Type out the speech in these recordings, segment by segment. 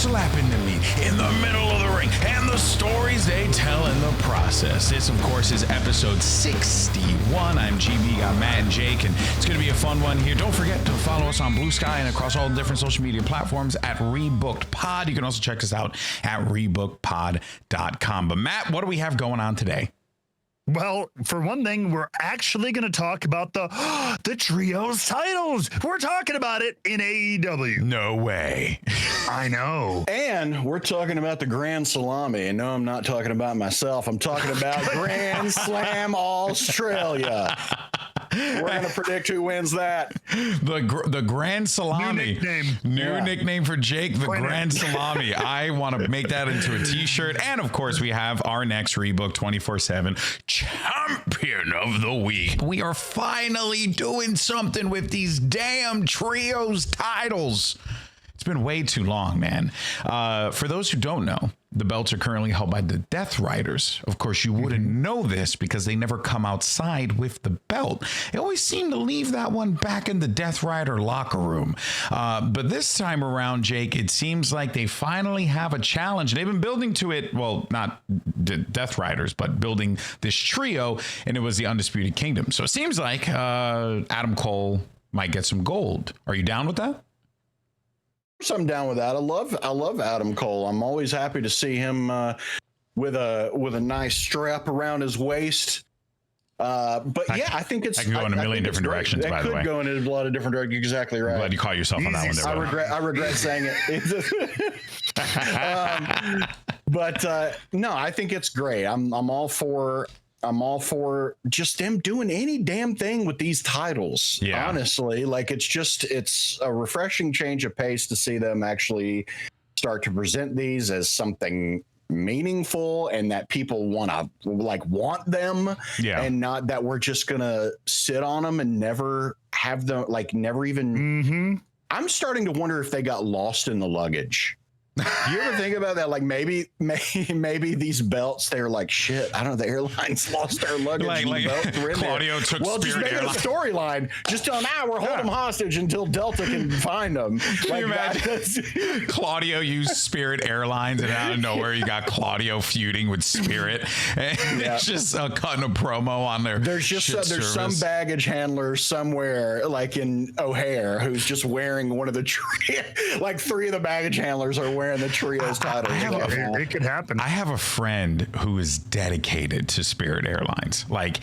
slapping the meat in the middle of the ring, and the stories they tell in the process. This, of course, is episode 61. I'm GB, got Matt and Jake, and it's going to be a fun one here. Don't forget to follow us on Blue Sky and across all the different social media platforms at Rebooked Pod. You can also check us out at rebookedpod.com. But Matt, what do we have going on today? Well, for one thing, we're actually going to talk about the trios titles. We're talking about it in AEW. No way. I know. And we're talking about the Grand Salami. And no, I'm not talking about myself. I'm talking about Grand Slam Australia. We're going to predict who wins that. The Grand Salami. New nickname for Jake, the Grand Salami. I want to make that into a t-shirt. And of course, we have our next Rebook 24/7 Champion of the Week. We are finally doing something with these damn trios titles. It's been way too long, man. For those who don't know, the belts are currently held by the Death Riders. Of course, you wouldn't know this because they never come outside with the belt. They always seem to leave that one back in the Death Rider locker room. But this time around, Jake, it seems like they finally have a challenge. They've been building to it, well, not the Death Riders, but building this trio, and it was the Undisputed Kingdom. So it seems like Adam Cole might get some gold. Are you down with that? I'm down with that. I love Adam Cole. I'm always happy to see him with a nice strap around his waist. But yeah, I think it's. I can go in a million different directions. By the way, it could go in a lot of different directions. Exactly right. I'm glad you caught yourself on that one. There, I regret saying it. But no, I think it's great. I'm all for just them doing any damn thing with these titles. Yeah. Honestly, like it's a refreshing change of pace to see them actually start to present these as something meaningful and that people want them. Yeah. And not that we're just gonna sit on them and never have them, never even. I'm starting to wonder if they got lost in the luggage. You ever think about that? Like maybe these belts, they're like, shit, I don't know, the airlines lost their luggage. Claudio took Spirit just make Airlines. It a storyline. Just tell them, we're holding them hostage until Delta can find them. Can you imagine? Claudio used Spirit Airlines, and out of nowhere, you got Claudio feuding with Spirit. And it's just cutting a promo on their. There's some baggage handler somewhere, like in O'Hare, who's just wearing one of the three of the baggage handlers are wearing the trios title. It could happen. I have a friend who is dedicated to Spirit Airlines. Why?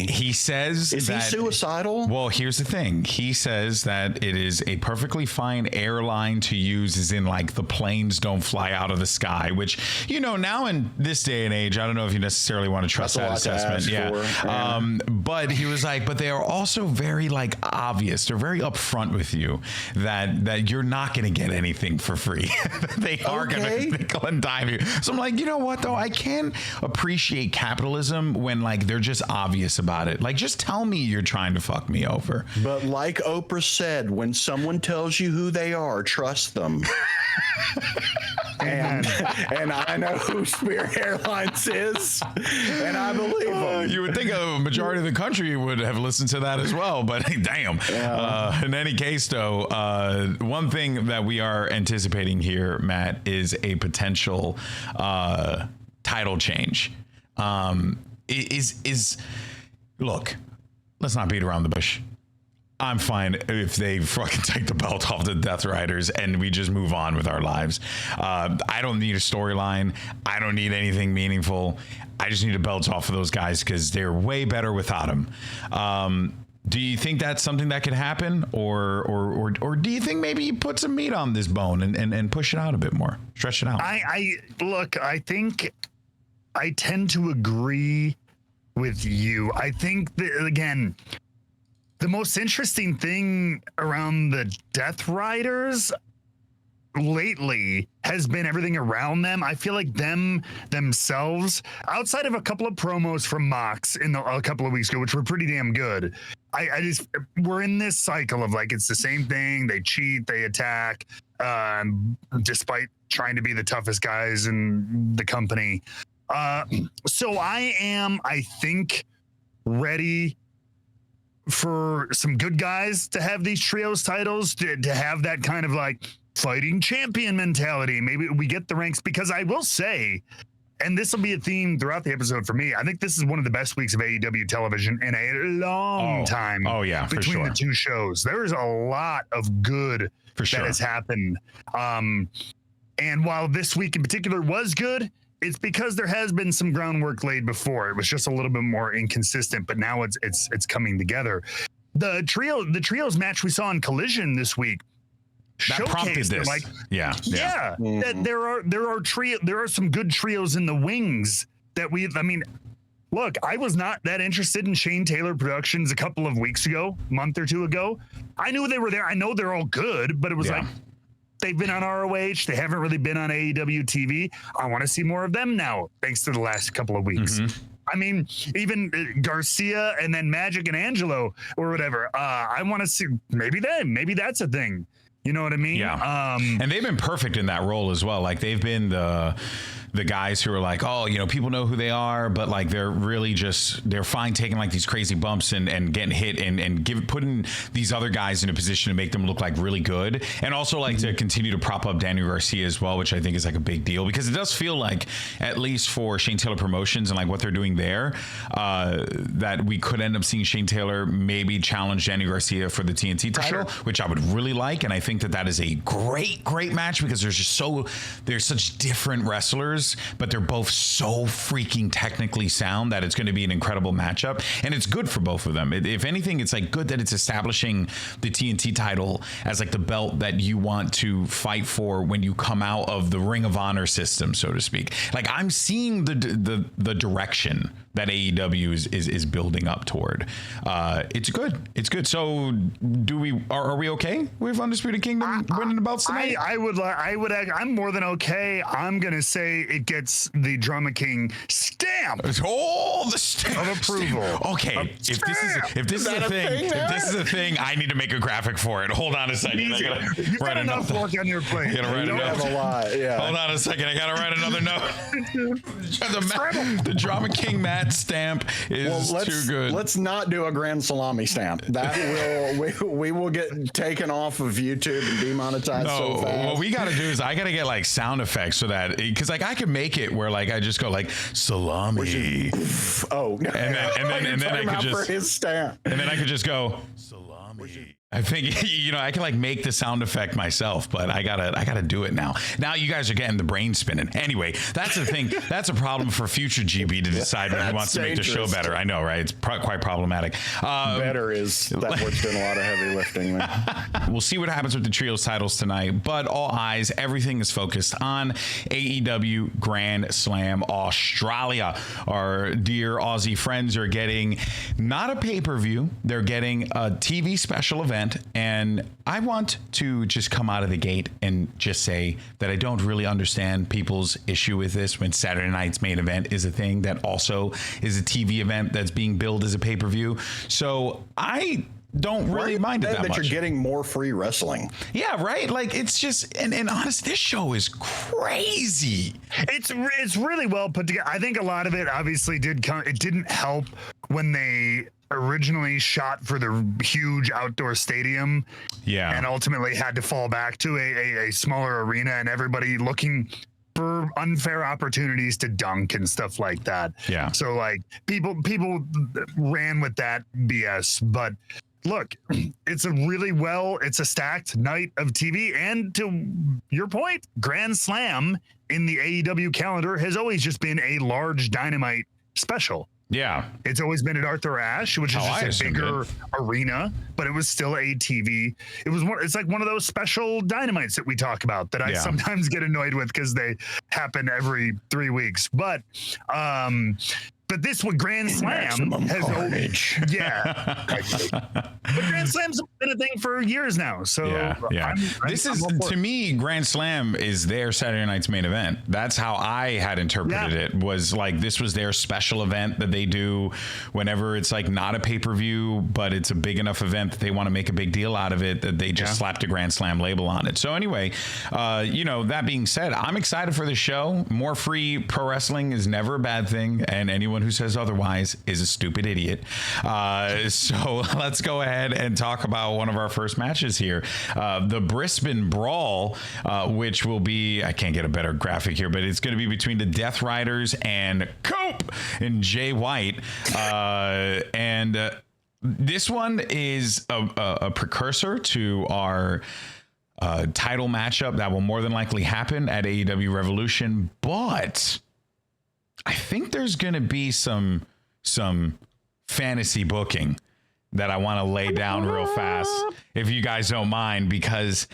He says is he suicidal? Well, here's the thing. He says that it is a perfectly fine airline to use, as in the planes don't fly out of the sky, which, now in this day and age, I don't know if you necessarily want to trust that assessment. Yeah. But he was but they are also very obvious. They're very upfront with you that you're not going to get anything for free. They are going to nickel and dime you. So I'm like, you know what though? I can appreciate capitalism when they're just obvious about it. Just tell me you're trying to fuck me over. But like Oprah said, when someone tells you who they are, trust them. and I know who Spirit Airlines is, and I believe them. You would think a majority of the country would have listened to that as well, but damn. Yeah. In any case, though, one thing that we are anticipating here, Matt, is a potential title change. Look, let's not beat around the bush. I'm fine if they fucking take the belt off the Death Riders and we just move on with our lives. I don't need a storyline. I don't need anything meaningful. I just need the belts off of those guys because they're way better without them. Do you think that's something that could happen, or do you think maybe you put some meat on this bone and push it out a bit more, stretch it out? I think I tend to agree with you. I think that, again, the most interesting thing around the Death Riders lately has been everything around them. I feel like themselves, outside of a couple of promos from Mox a couple of weeks ago, which were pretty damn good, we're in this cycle of it's the same thing. They cheat, they attack, despite trying to be the toughest guys in the company. So I think, ready for some good guys to have these trios titles, to have that kind of fighting champion mentality. Maybe we get the ranks, because I will say, and this will be a theme throughout the episode for me, I think this is one of the best weeks of AEW television in a long time. Oh yeah, between the two shows. There is a lot of good that has happened. And while this week in particular was good, it's because there has been some groundwork laid before. It was just a little bit more inconsistent, but now it's coming together. The trios match we saw in Collision this week that prompted this. Like, Mm-hmm. That there are some good trios in the wings that look, I was not that interested in Shane Taylor Productions a couple of weeks ago, month or two ago. I knew they were there. I know they're all good, but it was like, they've been on ROH. They haven't really been on AEW TV. I want to see more of them now, thanks to the last couple of weeks. Mm-hmm. I mean, even Garcia and then Magic and Angelo or whatever. I want to see maybe that's a thing. You know what I mean? Yeah. And they've been perfect in that role as well. Like they've been the guys who are like, oh, people know who they are, but like they're really they're fine taking like these crazy bumps and getting hit and putting these other guys in a position to make them look like really good. And also like to continue to prop up Daniel Garcia as well, which I think is like a big deal, because it does feel like, at least for Shane Taylor Promotions and like what they're doing there, that we could end up seeing Shane Taylor maybe challenge Daniel Garcia for the TNT title, which I would really like. And I think that is a great match, because there's such different wrestlers, but they're both so freaking technically sound that it's going to be an incredible matchup. And it's good for both of them. If anything, it's like good that it's establishing the TNT title as like the belt that you want to fight for when you come out of the Ring of Honor system, so to speak. Like I'm seeing the direction that AEW is building up toward. It's good. So are we okay with Undisputed Kingdom winning the belts tonight? I'm more than okay. I'm gonna say it gets the Drama King stamp. Oh, the stamp of approval. Okay, if this is a thing, I need to make a graphic for it. Hold on a second. You've got enough work on your plate. You don't have a lot. Yeah. Hold on a second. I gotta write another note. The Drama King Matt stamp is too good. Let's not do a Grand Salami stamp. That we will get taken off of YouTube and demonetized so fast. What we gotta do is I gotta get like sound effects so that, because like I could make it where like I just go like salami. And then I could just for his stamp. And then I could just go salami. I think I can like make the sound effect myself, but I gotta do it now. Now you guys are getting the brain spinning. Anyway, that's the thing. That's a problem for future GB to decide who wants to make the show better. I know, right? It's quite problematic. Better is that word's doing a lot of heavy lifting. We'll see what happens with the trios titles tonight, but all eyes, everything is focused on AEW Grand Slam Australia. Our dear Aussie friends are getting not a pay-per-view, they're getting a TV special event. And I want to just come out of the gate and just say that I don't really understand people's issue with this when Saturday night's main event is a thing that also is a TV event that's being billed as a pay-per-view. So I don't really mind it that much. You're getting more free wrestling. Yeah, right? Like it's just, and honest, this show is crazy. It's really well put together. I think a lot of it obviously it didn't help when they originally shot for the huge outdoor stadium, and ultimately had to fall back to a smaller arena, and everybody looking for unfair opportunities to dunk and stuff like that. Yeah. So like people ran with that BS, but look, it's a stacked night of TV, and to your point, Grand Slam in the AEW calendar has always just been a large Dynamite special. Yeah. It's always been at Arthur Ashe, which is just a bigger arena, but it was still a TV. It's like one of those special Dynamites that we talk about that I sometimes get annoyed with because they happen every 3 weeks. But But this one, Grand Slam has always, but Grand Slam's been a thing for years now. So to me, Grand Slam is their Saturday night's main event. That's how I had interpreted it. Was like this was their special event that they do whenever it's like not a pay-per-view, but it's a big enough event that they want to make a big deal out of it, that they just slapped a Grand Slam label on it. So anyway, that being said, I'm excited for the show. More free pro wrestling is never a bad thing, and anyone anyone who says otherwise is a stupid idiot. So let's go ahead and talk about one of our first matches here. The Brisbane Brawl, which will be, I can't get a better graphic here, but it's going to be between the Death Riders and Cope and Jay White. This one is a precursor to our title matchup that will more than likely happen at AEW Revolution, but I think there's going to be some fantasy booking that I want to lay down real fast, if you guys don't mind, because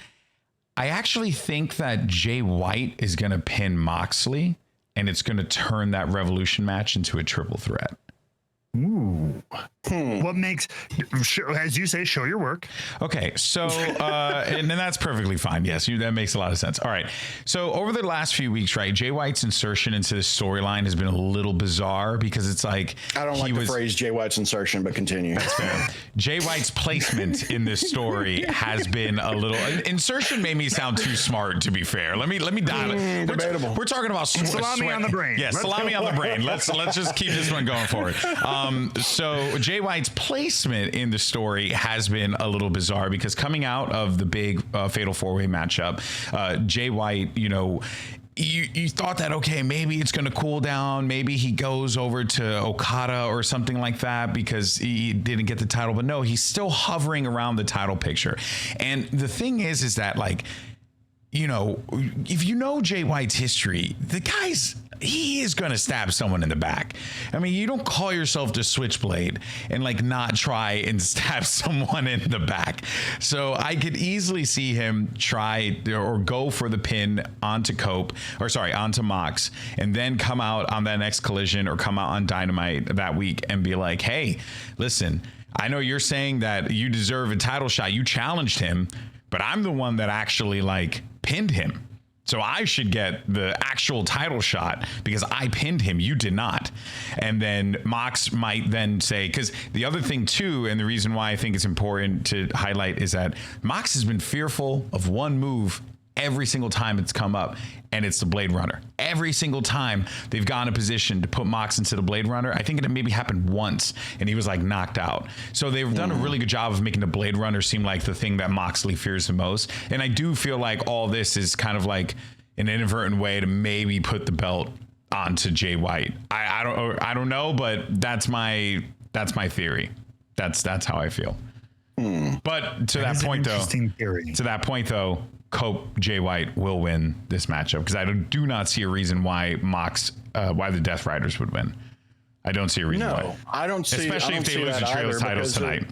I actually think that Jay White is going to pin Moxley, and it's going to turn that Revolution match into a triple threat. Ooh. What makes, as you say, show your work? Okay, so and then that's perfectly fine. Yes, that makes a lot of sense. All right, so over the last few weeks, right, Jay White's insertion into this storyline has been a little bizarre because it's like, I don't like the phrase Jay White's insertion, but continue. That's fair. Jay White's placement in this story has been a little, insertion made me sound too smart, to be fair. Let me dial it. Debatable. We're talking about salami on the brain. Yes, salami on the brain. Let's just keep this one going forward. So Jay White's placement in the story has been a little bizarre because coming out of the big fatal four-way matchup, Jay White, you thought that, okay, maybe it's going to cool down. Maybe he goes over to Okada or something like that because he didn't get the title. But no, he's still hovering around the title picture. And the thing is that, like, if you know Jay White's history, he is going to stab someone in the back. I mean, you don't call yourself the Switchblade and like not try and stab someone in the back. So I could easily see him try or go for the pin onto Mox, and then come out on that next Collision or come out on Dynamite that week and be like, hey, listen, I know you're saying that you deserve a title shot. You challenged him, but I'm the one that actually pinned him. So I should get the actual title shot because I pinned him. You did not. And then Mox might then say, because the other thing too, and the reason why I think it's important to highlight is that Mox has been fearful of one move every single time it's come up, and it's the Blade Runner. Every single time they've gone in position to put Mox into the Blade Runner, I think it maybe happened once, and he was knocked out. So they've done a really good job of making the Blade Runner seem like the thing that Moxley fears the most. And I do feel like all this is kind of like an inadvertent way to maybe put the belt onto Jay White. I don't know, but that's my theory. That's how I feel. But to that point though, Cope Jay White will win this matchup because I do not see a reason why why the Death Riders would win. I don't see a reason why. No, I don't see. Especially if they lose the Trios titles tonight.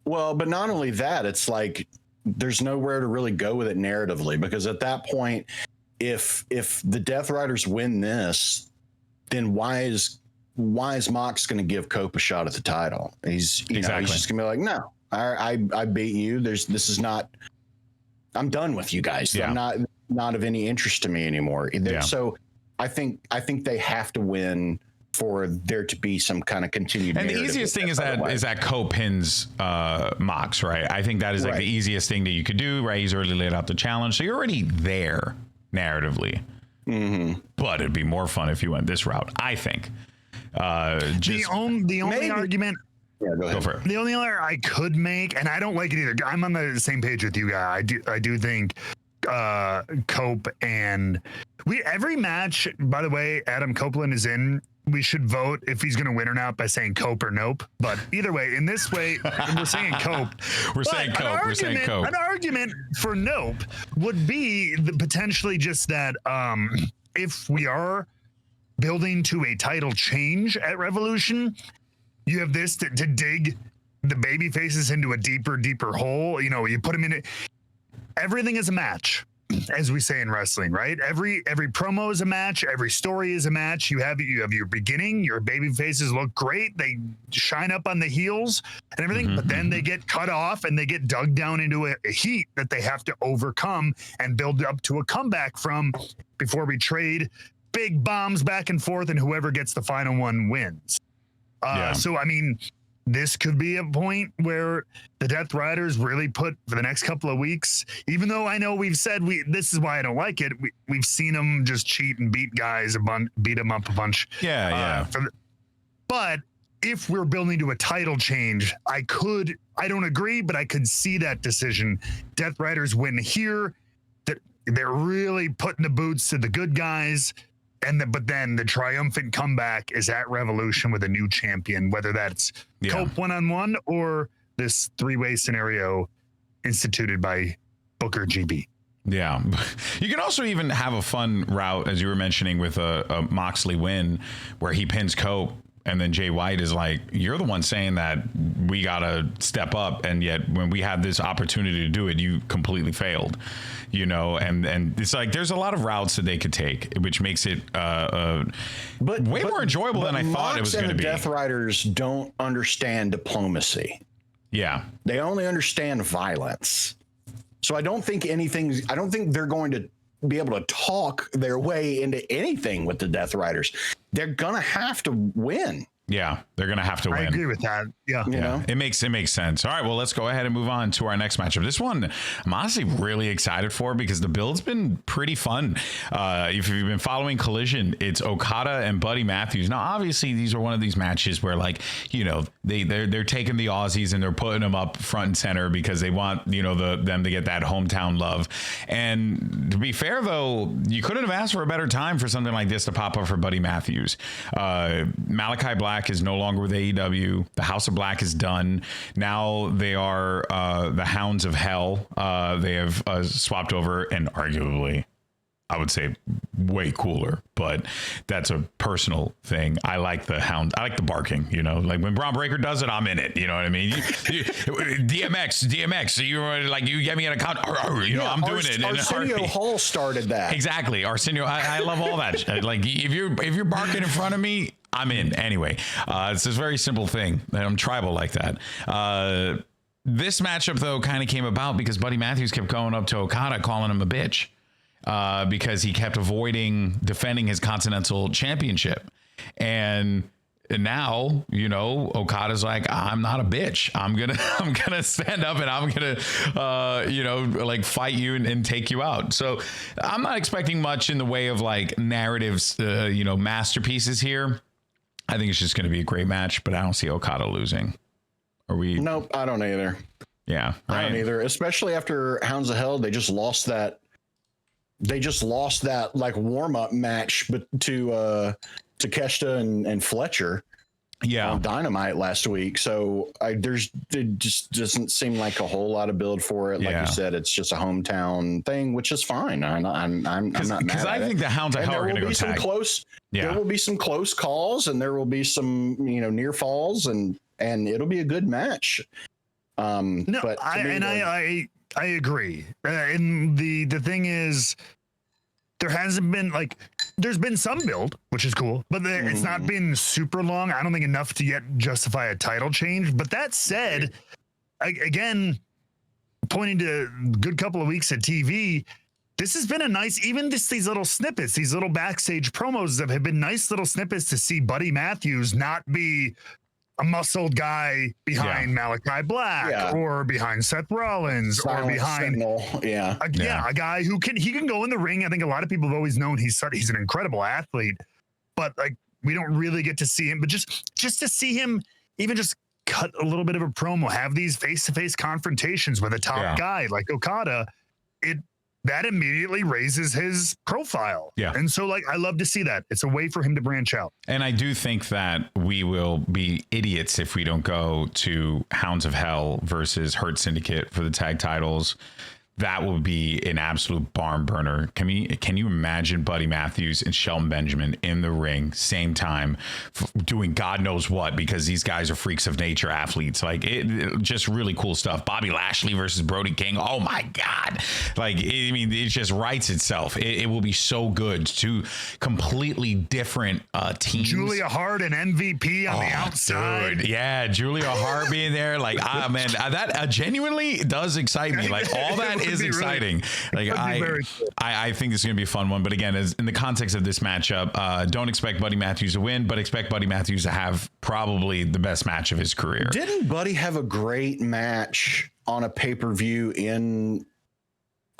Well, but not only that, it's like there's nowhere to really go with it narratively because at that point, if the Death Riders win this, then why is Mox going to give Cope a shot at the title? He's just going to be like, no, I beat you. This is not. I'm done with you guys. Yeah. I'm not of any interest to me anymore. Yeah. So I think they have to win for there to be some kind of continued. And the easiest thing is that Cope pins Mox, right? I think that is the easiest thing that you could do, right? He's already laid out the challenge, so you're already there narratively. Mm-hmm. But it'd be more fun if you went this route, I think. The only argument. Yeah, go for it. The only other I could make, and I don't like it either. I'm on the same page with you guys. I do think Cope and every match, by the way, Adam Copeland is in. We should vote if he's going to win or not by saying Cope or Nope. But either way, in this way, we're saying Cope. We're saying Cope. An argument for Nope would be potentially just that if we are building to a title change at Revolution, you have this to dig the baby faces into a deeper hole. You put them in it. Everything is a match, as we say in wrestling, right? Every promo is a match. Every story is a match. You have your beginning. Your baby faces look great. They shine up on the heels and everything, but then they get cut off and they get dug down into a heat that they have to overcome and build up to a comeback from before we trade big bombs back and forth, and whoever gets the final one wins. So, I mean, this could be a point where the Death Riders really put for the next couple of weeks, even though I know we've said this is why I don't like it. We've seen them just cheat and beat guys beat them up a bunch. But if we're building to a title change, I don't agree, but I could see that decision. Death Riders win here. They're really putting the boots to the good guys. But then the triumphant comeback is at Revolution with a new champion, whether that's Cope one-on-one or this three-way scenario instituted by Booker GB. Yeah. You can also even have a fun route, as you were mentioning, with a Moxley win where he pins Cope. And then Jay White is like, you're the one saying that we got to step up. And yet when we had this opportunity to do it, you completely failed, you know, and it's like there's a lot of routes that they could take, which makes it way more enjoyable than I thought it was going to be. Death Riders don't understand diplomacy. Yeah. They only understand violence. So I don't think they're going to be able to talk their way into anything with the Death Riders. They're gonna have to win. Yeah, they're gonna have to win. I agree with that. Yeah, you know? It makes sense. All right, well, let's go ahead and move on to our next matchup. This one I'm honestly really excited for because the build's been pretty fun. If you've been following Collision, it's Okada and Buddy Matthews. Now, obviously, these are one of these matches where, like, you know, they're taking the Aussies and they're putting them up front and center because they want, you know, them to get that hometown love. And to be fair, though, you couldn't have asked for a better time for something like this to pop up for Buddy Matthews. Malachi Black is no longer with AEW. The House of Black is done. Now they are the Hounds of Hell. They have swapped over, and arguably, I would say, way cooler, but that's a personal thing. I like the Hound. I like the barking, you know, like when Braun Breaker does it, I'm in it. You know what I mean? DMX. You get me an account. You know, I'm doing it. Arsenio Hall started that. Exactly. Arsenio. I love all that. Like if you're barking in front of me, I'm in. Anyway, it's this very simple thing. I'm tribal like that. This matchup, though, kind of came about because Buddy Matthews kept going up to Okada, calling him a bitch. Because he kept avoiding defending his Continental Championship. And now, you know, Okada's like, I'm not a bitch. I'm gonna stand up and I'm gonna you know, like fight you and take you out. So I'm not expecting much in the way of like narratives, you know, masterpieces here. I think it's just gonna be a great match, but I don't see Okada losing. Are we? Nope, I don't either. Yeah, right? I don't either. Especially after Hounds of Hell, they just lost that like warm-up match to Takeshita and Fletcher on Dynamite last week. So it just doesn't seem like a whole lot of build for it. Like you said, it's just a hometown thing, which is fine. I'm not mad at it. Because I think the Hounds of Hell are going to go tag. There will be some close calls, and there will be some, you know, near falls, and it'll be a good match. I agree. And the thing is, there hasn't been like, there's been some build, which is cool, but it's not been super long. I don't think enough to yet justify a title change. But that said, again, pointing to a good couple of weeks at TV, this has been a nice, even these little snippets, these little backstage promos that have been nice little snippets to see Buddy Matthews not be a muscled guy behind Malachi Black or behind Seth Rollins or behind a guy who can go in the ring. I think a lot of people have always known he's an incredible athlete, but like we don't really get to see him. But just to see him even just cut a little bit of a promo, have these face-to-face confrontations with a top guy like Okada, that immediately raises his profile. Yeah. And so like, I love to see that. It's a way for him to branch out. And I do think that we will be idiots if we don't go to Hounds of Hell versus Hurt Syndicate for the tag titles. That will be an absolute barn burner. Can you imagine Buddy Matthews and Shelton Benjamin in the ring, same time, doing God knows what, because these guys are freaks of nature athletes. Like it just really cool stuff. Bobby Lashley versus Brody King. Oh my God. Like, it just writes itself. It will be so good. Two completely different teams. Julia Hart and MVP on the outside. Dude. Yeah. Julia Hart being there. Like, man, that genuinely does excite me. Like all that is exciting. Really, like I think this is going to be a fun one. But again, as in the context of this matchup, don't expect Buddy Matthews to win, but expect Buddy Matthews to have probably the best match of his career. Didn't Buddy have a great match on a pay-per-view in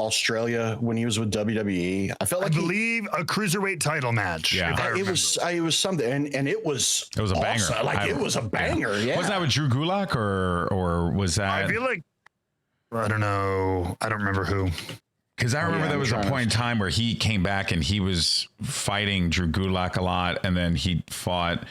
Australia when he was with WWE. I felt like I believe a cruiserweight title match. Yeah, it was something, and it was a awesome. banger. Like it was a banger. Yeah. Wasn't that with Drew Gulak or was that? I feel like I don't know. I don't remember who. Because I remember there was a point in time where he came back and he was fighting Drew Gulak a lot, and then he fought.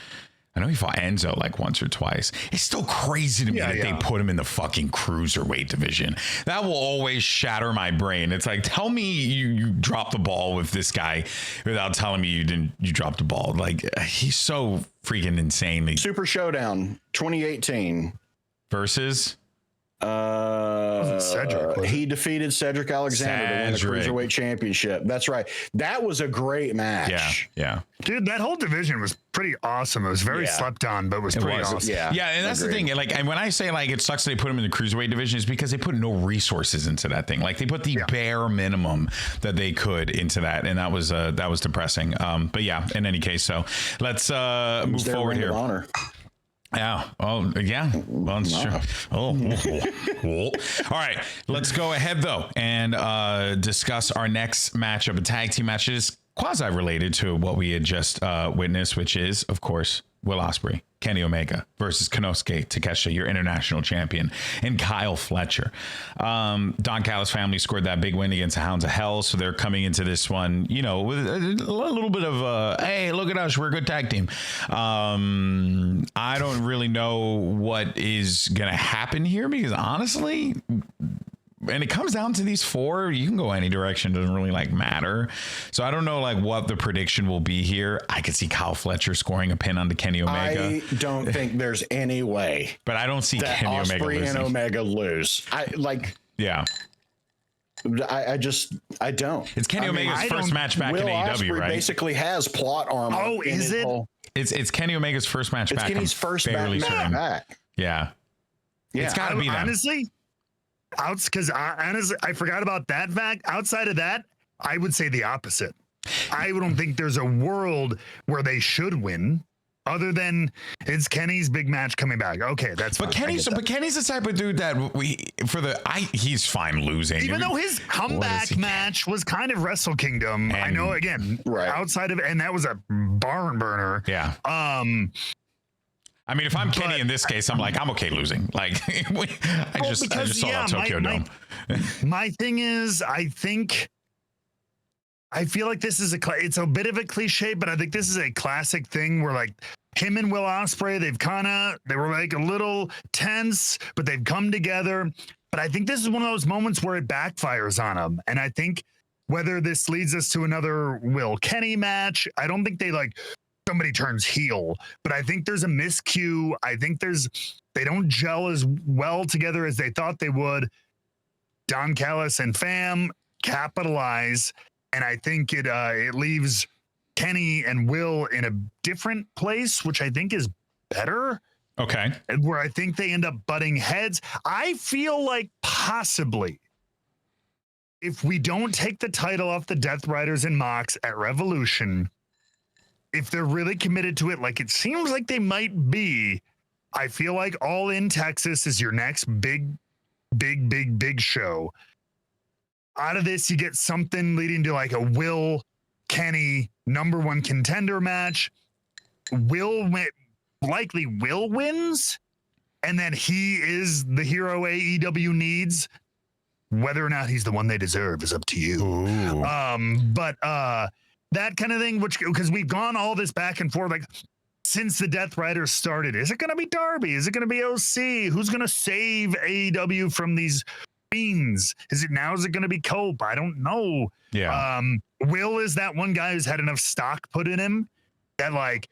I know he fought Enzo like once or twice. It's still crazy to me that they put him in the fucking cruiserweight division. That will always shatter my brain. It's like, tell me you dropped the ball with this guy without telling me you dropped the ball. Like, he's so freaking insane. Super Showdown 2018 versus Cedric, he defeated Cedric Alexander to win the Cruiserweight Championship. That's right. That was a great match. Yeah. Dude, that whole division was pretty awesome. It was very slept on, but it was pretty awesome. Yeah, and that's the thing. Like, and when I say like it sucks they put him in the Cruiserweight division, is because they put no resources into that thing. Like, they put the bare minimum that they could into that, and that was depressing. But yeah, in any case, so let's move forward here. Honor. Yeah. Oh, yeah. Well, sure. All right. Let's go ahead, though, and discuss our next matchup, a tag team match. It is quasi-related to what we had just witnessed, which is, of course, Will Ospreay, Kenny Omega versus Konosuke Takeshita, your international champion, and Kyle Fletcher. Don Callis family scored that big win against the Hounds of Hell, so they're coming into this one, you know, with a little bit of hey, look at us, we're a good tag team. I don't really know what is gonna happen here, because honestly, and it comes down to these four, you can go any direction, doesn't really like matter. So I don't know like what the prediction will be here. I could see Kyle Fletcher scoring a pin onto Kenny Omega. I don't think there's any way, but I don't see Kenny Omega losing. And Omega lose. I don't. It's Kenny Omega's first match back in AEW, right? Basically has plot armor. Oh, is it? It's Kenny Omega's first match back. It's Kenny's first match back. Yeah. It's got to be that. Honestly, because honestly, I forgot about that fact. Outside of that, I would say the opposite. I don't think there's a world where they should win, other than it's Kenny's big match coming back. Okay, that's fine. But Kenny's the type of dude that he's fine losing. Even though his comeback match was kind of Wrestle Kingdom. I know, again, outside of it, and that was a barn burner. Yeah. I mean, if I'm Kenny in this case, I'm like, I'm okay losing. Like, I just saw that Tokyo Dome. My thing is, I feel like this is it's a bit of a cliche, but I think this is a classic thing where like him and Will Ospreay, they were like a little tense, but they've come together. But I think this is one of those moments where it backfires on them. And I think whether this leads us to another Will Kenny match, I don't think somebody turns heel, but I think there's a miscue. I think they don't gel as well together as they thought they would. Don Callis and fam capitalize, and I think it leaves Kenny and Will in a different place, which I think is better. Okay. Where I think they end up butting heads. I feel like possibly if we don't take the title off the Death Riders and Mox at Revolution, if they're really committed to it, like it seems like they might be, I feel like All In Texas is your next big show. Out of this, you get something leading to like a Will Kenny #1 contender match. Likely Will wins, and then he is the hero AEW needs. Whether or not he's the one they deserve is up to you. That kind of thing, because we've gone all this back and forth, like since the Death Riders started. Is it going to be Darby? Is it going to be OC? Who's going to save AEW from these fiends? Is it going to be Cope? I don't know. Yeah. Will is that one guy who's had enough stock put in him that like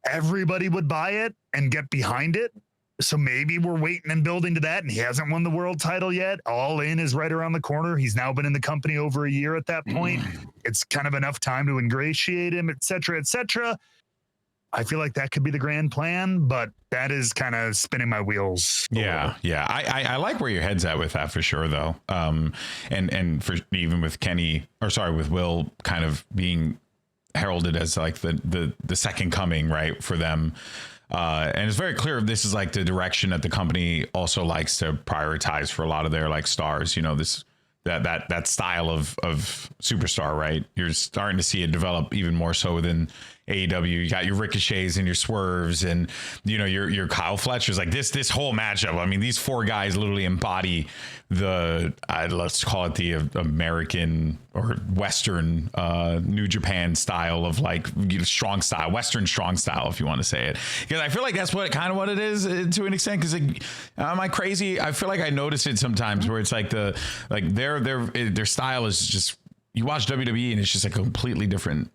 everybody would buy it and get behind it. So maybe we're waiting and building to that, and he hasn't won the world title yet. All In is right around the corner. He's now been in the company over a year at that point. It's kind of enough time to ingratiate him, et cetera, et cetera. I feel like that could be the grand plan, but that is kind of spinning my wheels. Yeah. I like where your head's at with that for sure, though. And for even with with Will kind of being heralded as like the second coming, right, for them. And it's very clear this is like the direction that the company also likes to prioritize for a lot of their like stars. You know, this that style of superstar, right? You're starting to see it develop even more so within AEW. You got your Ricochets and your Swerves, and your Kyle Fletcher's. Like this whole matchup. I mean, these four guys literally embody the let's call it the American or Western New Japan style of like strong style, Western strong style, if you want to say it. Because I feel like that's what it is to an extent. Because am I crazy? I feel like I notice it sometimes where it's like their style is just, you watch WWE and it's just a completely different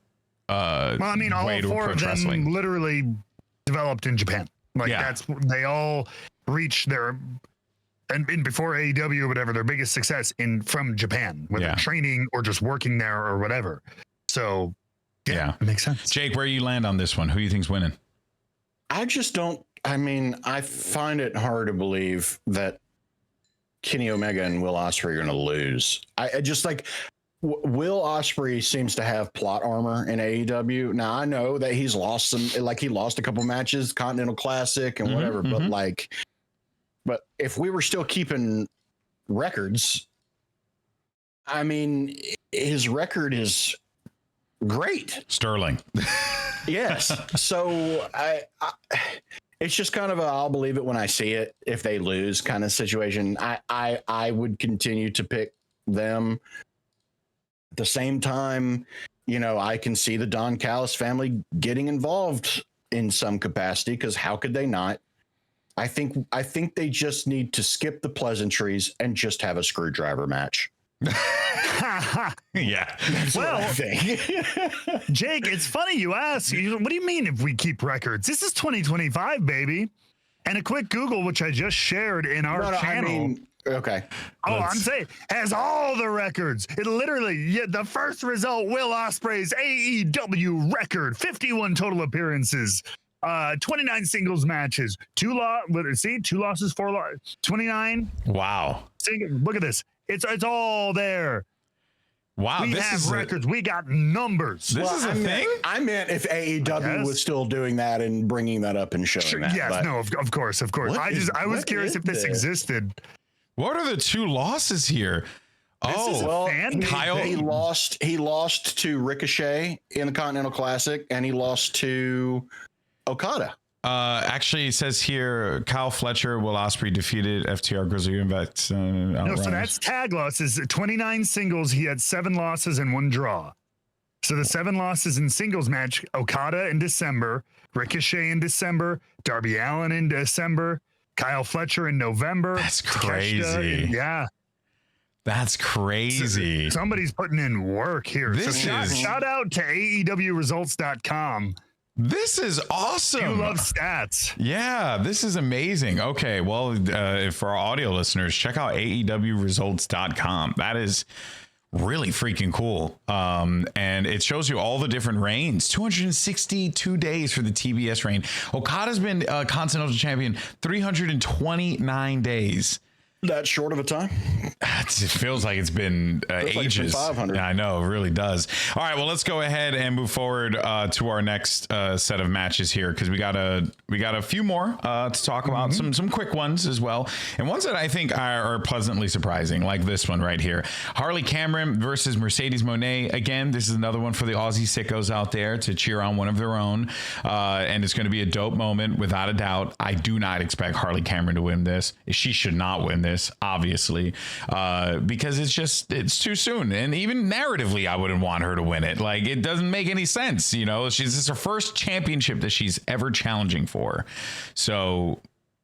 well, I mean, all four of them wrestling literally developed in Japan. Like they all reached their, and before AEW or whatever, their biggest success from Japan, whether training or just working there or whatever. So it makes sense. Jake, where you land on this one? Who do you think's winning? I just don't. I mean, I find it hard to believe that Kenny Omega and Will Ospreay are going to lose. I just like Will Ospreay seems to have plot armor in AEW. Now I know that he's lost he lost a couple matches, Continental Classic and whatever, but if we were still keeping records, I mean, his record is great. Sterling. Yes. So I it's just kind of I'll believe it when I see it if they lose kind of situation. I would continue to pick them. At the same time, I can see the Don Callis family getting involved in some capacity, because how could they not? I think they just need to skip the pleasantries and just have a screwdriver match. Yeah. Well, Jake, it's funny you ask. What do you mean if we keep records? This is 2025, baby. And a quick Google, which I just shared in our channel. Okay. I'm saying has all the records. It literally, the first result, Will Ospreay's AEW record, 51 total appearances, 29 singles matches, 2 losses, 4 losses, 29. Wow. Look at this. It's all there. Wow, we have records. We got numbers. This is a thing? I meant if AEW was still doing that and bringing that up and showing that. Yes, no, of course. I was curious if this existed. What are the 2 losses here? Kyle, he lost to Ricochet in the Continental Classic, and he lost to Okada. Actually, it says here, Kyle Fletcher, Will Ospreay defeated FTR, Grizzly and Vex. No, so that's tag losses. 29 singles. He had 7 losses and 1 draw. So the 7 losses in singles match: Okada in December, Ricochet in December, Darby Allin in December, Kyle Fletcher in November. That's crazy. Yeah. That's crazy. Somebody's putting in work here. Shout out to AEWresults.com. This is awesome. You love stats. Yeah, this is amazing. Okay, well, for our audio listeners, check out AEWresults.com. That is really freaking cool. And it shows you all the different reigns. 262 days for the TBS reign. Okada's been Continental Champion 329 days. That short of a time? It feels like it's been ages. Like 500. I know, it really does. All right, well, let's go ahead and move forward to our next set of matches here, because we got a few more to talk about, some quick ones as well, and ones that I think are pleasantly surprising, like this one right here. Harley Cameron versus Mercedes Mone. Again, this is another one for the Aussie sickos out there to cheer on one of their own, and it's going to be a dope moment without a doubt. I do not expect Harley Cameron to win this. She should not win this, obviously, because it's too soon, and even narratively I wouldn't want her to win it. Like, it doesn't make any sense. This is her first championship that she's ever challenging for, so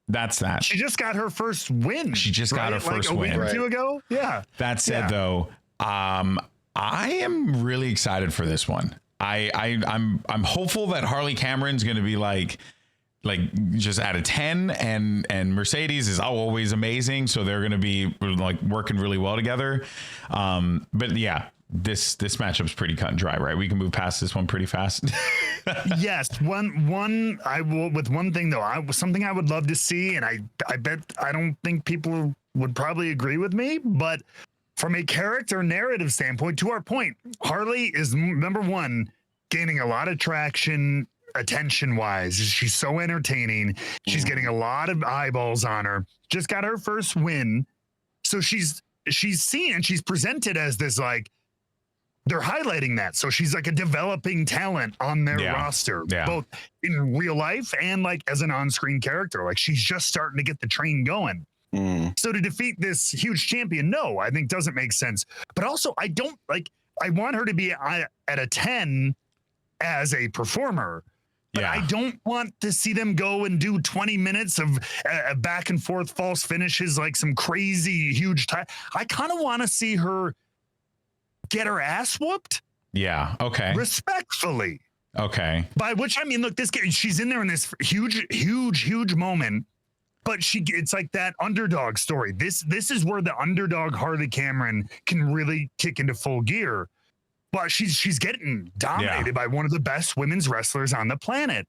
that's that. She just got her first win. She just got her first win a week or 2 ago. Yeah. That said, though, I am really excited for this one. I'm hopeful that Harley Cameron's going to be like just out of 10, and Mercedes is always amazing, so they're going to be like working really well together. But yeah, this matchup's pretty cut and dry, right? We can move past this one pretty fast. Yes, one I will, with one thing though, something I would love to see, and I bet I don't think people would probably agree with me, but from a character narrative standpoint, to our point, Harley is number one, gaining a lot of traction attention wise. She's so entertaining. She's getting a lot of eyeballs on her. Just got her first win. So she's she's seen and she's presented as this, like, they're highlighting that. So she's like a developing talent on their roster, both in real life and like as an on-screen character. Like, she's just starting to get the train going. So to defeat this huge champion, no, I think doesn't make sense. But also, I want her to be at a 10 as a performer. But I don't want to see them go and do 20 minutes of back and forth false finishes, like some crazy huge time. I kind of want to see her get her ass whooped. Yeah. Okay. Respectfully. Okay. By which I mean, look, she's in there in this huge moment, but it's like that underdog story. This is where the underdog Harley Cameron can really kick into full gear. But she's getting dominated by one of the best women's wrestlers on the planet.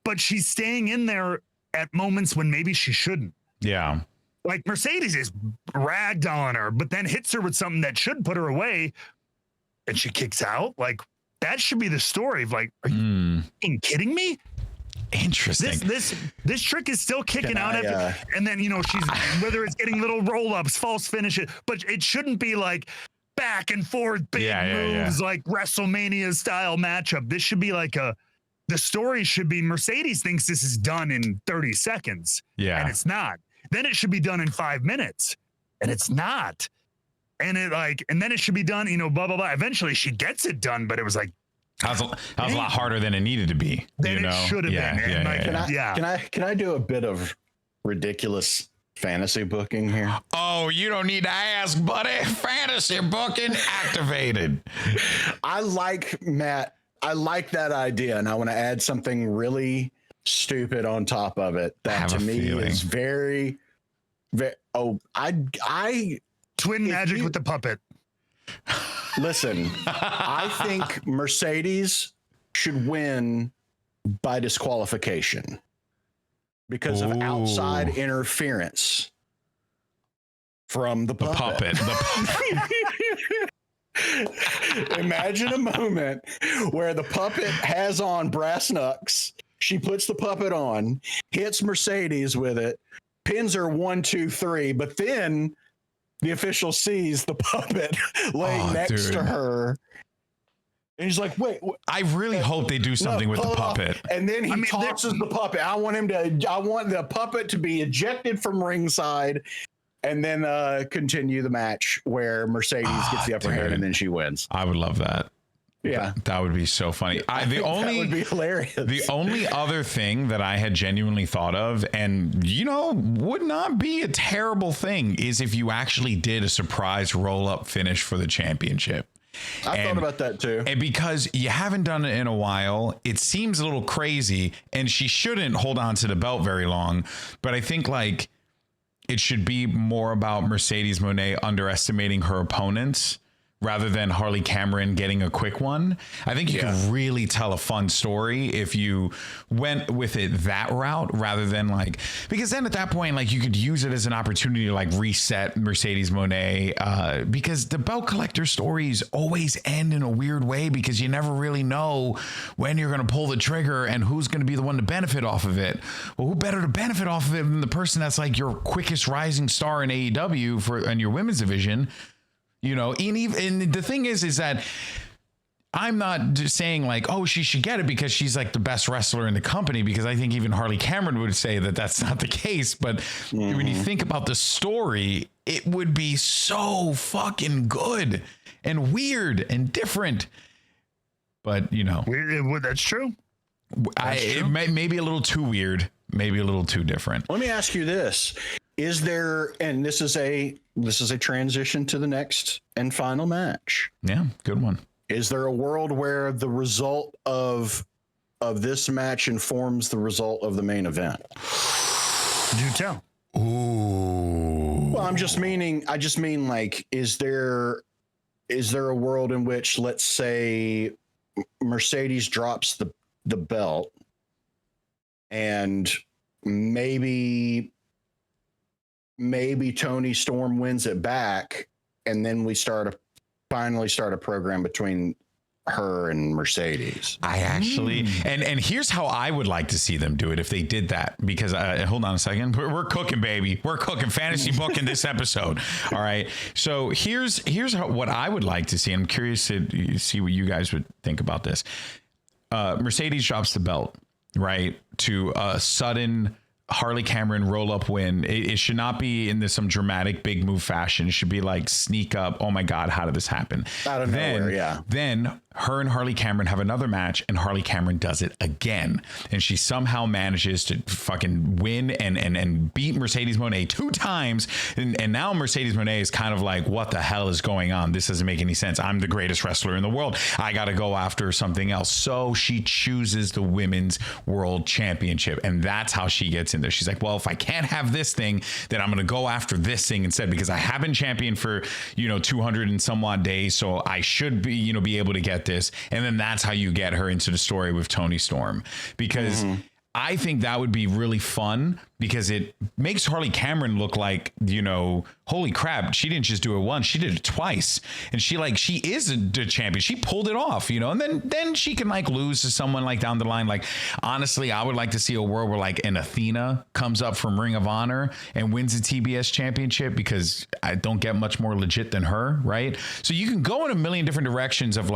But she's staying in there at moments when maybe she shouldn't. Yeah. Like, Mercedes is ragdolling her, but then hits her with something that should put her away, and she kicks out. Like, that should be the story of, like, are you kidding me? Interesting. This trick is still kicking out after, and then, you know, she's whether it's getting little roll-ups, false finishes, but it shouldn't be like back and forth big moves like WrestleMania style matchup. This should be like the story should be Mercedes thinks this is done in 30 seconds. Yeah. And it's not. Then it should be done in 5 minutes. And it's not. And then it should be done, you know, blah, blah, blah. Eventually she gets it done, but it was like, that was a lot harder than it needed to be. Than it should have been. Can I do a bit of ridiculous fantasy booking here? Oh, you don't need to ask, buddy. Fantasy booking activated. I like that idea, and I want to add something really stupid on top of it that to me is very, very. Oh, I twin magic with the puppet. Listen, I think Mercedes should win by disqualification because of outside interference from the puppet. Imagine a moment where the puppet has on brass knucks. She puts the puppet on, hits Mercedes with it, pins her 1, 2, 3, but then the official sees the puppet laying next to her. And he's like, wait. I really hope they do something with the puppet. And then he tosses the puppet. I want the puppet to be ejected from ringside and then continue the match where Mercedes gets the upper hand and then she wins. I would love that. Yeah. That would be so funny. That would be hilarious. The only other thing that I had genuinely thought of, and, you know, would not be a terrible thing, is if you actually did a surprise roll-up finish for the championship. I thought about that too. And because you haven't done it in a while, it seems a little crazy, and she shouldn't hold on to the belt very long. But I think, like, it should be more about Mercedes Mone underestimating her opponents rather than Harley Cameron getting a quick one. I think you could really tell a fun story if you went with it that route rather than like, because then at that point, like, you could use it as an opportunity to like reset Mercedes Mone, because the belt collector stories always end in a weird way because you never really know when you're going to pull the trigger and who's going to be the one to benefit off of it. Well, who better to benefit off of it than the person that's like your quickest rising star in AEW and your women's division? You know, and the thing is that I'm not just saying like, oh, she should get it because she's like the best wrestler in the company, because I think even Harley Cameron would say that that's not the case. But when you think about the story, it would be so fucking good and weird and different. But, you know, that's true. It may be a little too weird, maybe a little too different. Let me ask you this. Is there, and this is a transition to the next and final match. Yeah, good one. Is there a world where the result of this match informs the result of the main event? Do tell. Ooh. Well, I just mean like, is there a world in which, let's say, Mercedes drops the belt and maybe Toni Storm wins it back, and then we finally start a program between her and Mercedes. I actually, and here's how I would like to see them do it if they did that, because hold on a second, we're cooking, baby, we're cooking fantasy book in this episode. All right, so here's what I would like to see. I'm curious to see what you guys would think about this. Mercedes drops the belt, right, to a sudden Harley Cameron roll up win. It should not be in some dramatic big move fashion. It should be like sneak up. Oh my God, how did this happen? Out of nowhere, yeah. Then her and Harley Cameron have another match, and Harley Cameron does it again, and she somehow manages to fucking win and beat Mercedes Mone 2 times. And now Mercedes Mone is kind of like, what the hell is going on? This doesn't make any sense. I'm the greatest wrestler in the world. I got to go after something else. So she chooses the Women's World Championship, and that's how she gets in there. She's like, well, if I can't have this thing, then I'm going to go after this thing instead, because I have been champion for 200 and some odd days, so I should be be able to get this. And then that's how you get her into the story with Toni Storm, because I think that would be really fun, because it makes Harley Cameron look like, holy crap, she didn't just do it once, she did it twice. And she is a champion. She pulled it off, and then she can lose to someone down the line. Honestly, I would like to see a world where an Athena comes up from Ring of Honor and wins the TBS championship, because I don't get much more legit than her, right? So you can go in a million different directions of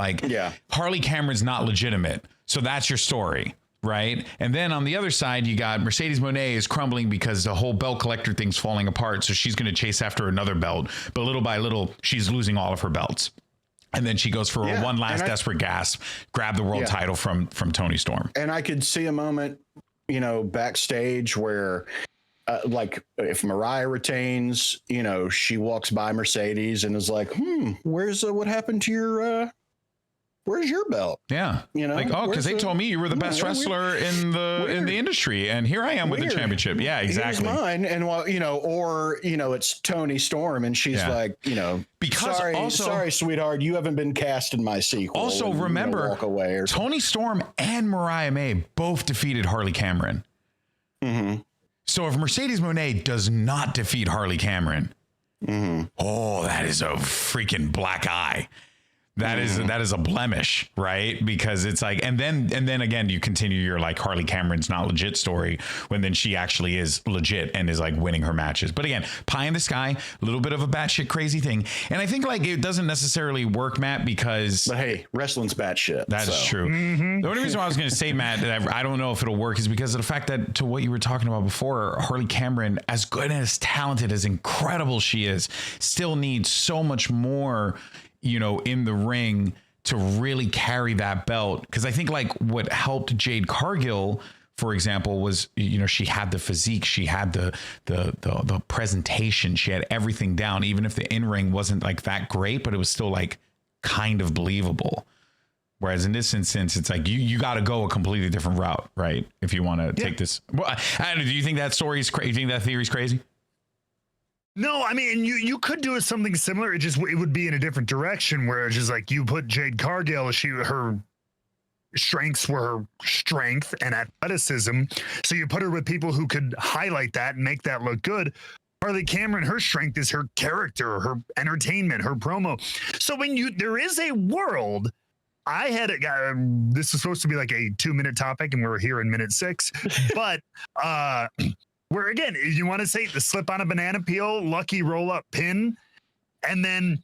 Harley Cameron's not legitimate. So that's your story. Right. And then on the other side, you got Mercedes Mone is crumbling because the whole belt collector thing's falling apart. So she's going to chase after another belt. But little by little, she's losing all of her belts. And then she goes for one last desperate gasp, grab the world title from Toni Storm. And I could see a moment, backstage where if Mariah retains, she walks by Mercedes and is like, where's what happened to your where's your belt? Yeah. Because they told me you were the best wrestler in the industry, and here I am with the championship. Yeah, exactly. Here's mine. And it's Toni Storm, and she's because sorry, sweetheart, you haven't been cast in my sequel. Also, remember, walk away Toni Storm and Mariah May both defeated Harley Cameron. Mm-hmm. So if Mercedes Mone does not defeat Harley Cameron, oh, that is a freaking black eye. That is a blemish, right? Because it's and then again, you continue your Harley Cameron's not legit story, when then she actually is legit and is winning her matches. But again, pie in the sky, a little bit of a batshit crazy thing. And I think it doesn't necessarily work, Matt, because but hey, wrestling's batshit. That's true. Mm-hmm. The only reason why I was going to say, Matt, that I don't know if it'll work is because of the fact that, to what you were talking about before, Harley Cameron, as good and as talented, as incredible she is, still needs so much more in the ring to really carry that belt. Because I think what helped Jade Cargill, for example, was she had the physique, she had the presentation, she had everything down, even if the in-ring wasn't that great, but it was still kind of believable. Whereas in this instance, it's you got to go a completely different route, right? If you want to take this. Well, I don't know, do you think that story is crazy? Do you think that theory is crazy? No, I mean, you could do something similar. It would be in a different direction, where it's just you put Jade Cargill, her strengths were her strength and athleticism. So you put her with people who could highlight that and make that look good. Harley Cameron, her strength is her character, her entertainment, her promo. So there is a world. I had this is supposed to be a 2-minute topic, and we're here in minute 6, but where again, you want to say the slip on a banana peel, lucky roll up pin, and then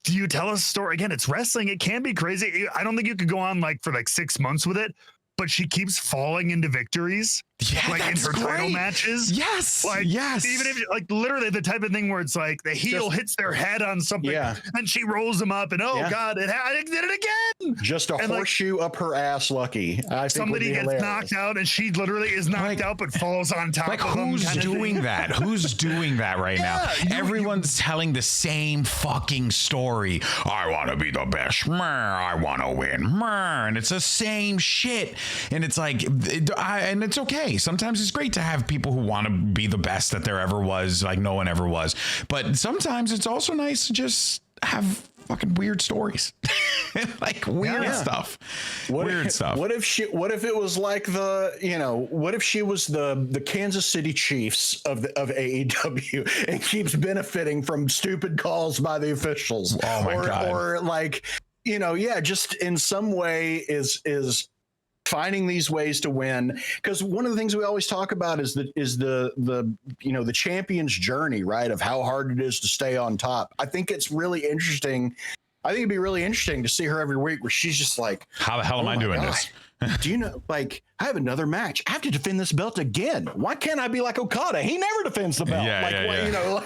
do you tell a story? Again, it's wrestling. It can be crazy. I don't think you could go on for 6 months with it, but she keeps falling into victories. Yeah, in her title matches. Yes. Yes. Even if literally the type of thing where it's the heel hits their head on something and she rolls them up and God, I did it again. Just a horseshoe up her ass, lucky. I think somebody gets knocked out and she literally is knocked out but falls on top of them. Who's doing that? Who's doing that right now? Everyone's telling the same fucking story. I want to be the best. I want to win. And it's the same shit. And it's and it's okay. Sometimes it's great to have people who want to be the best that there ever was, no one ever was. But sometimes it's also nice to just have fucking weird stories, weird stuff. Weird stuff. What if it was what if she was the Kansas City Chiefs of AEW and keeps benefiting from stupid calls by the officials? Oh my God. Or you know, yeah, just in some way is finding these ways to win. Because one of the things we always talk about is the you know, the champion's journey, right? Of how hard it is to stay on top. I think it's really interesting. I think it'd be really interesting to see her every week where she's just like, how the hell am I doing this? Do you know, like, I have another match. I have to defend this belt again. Why can't I be like Okada? He never defends the belt. You know,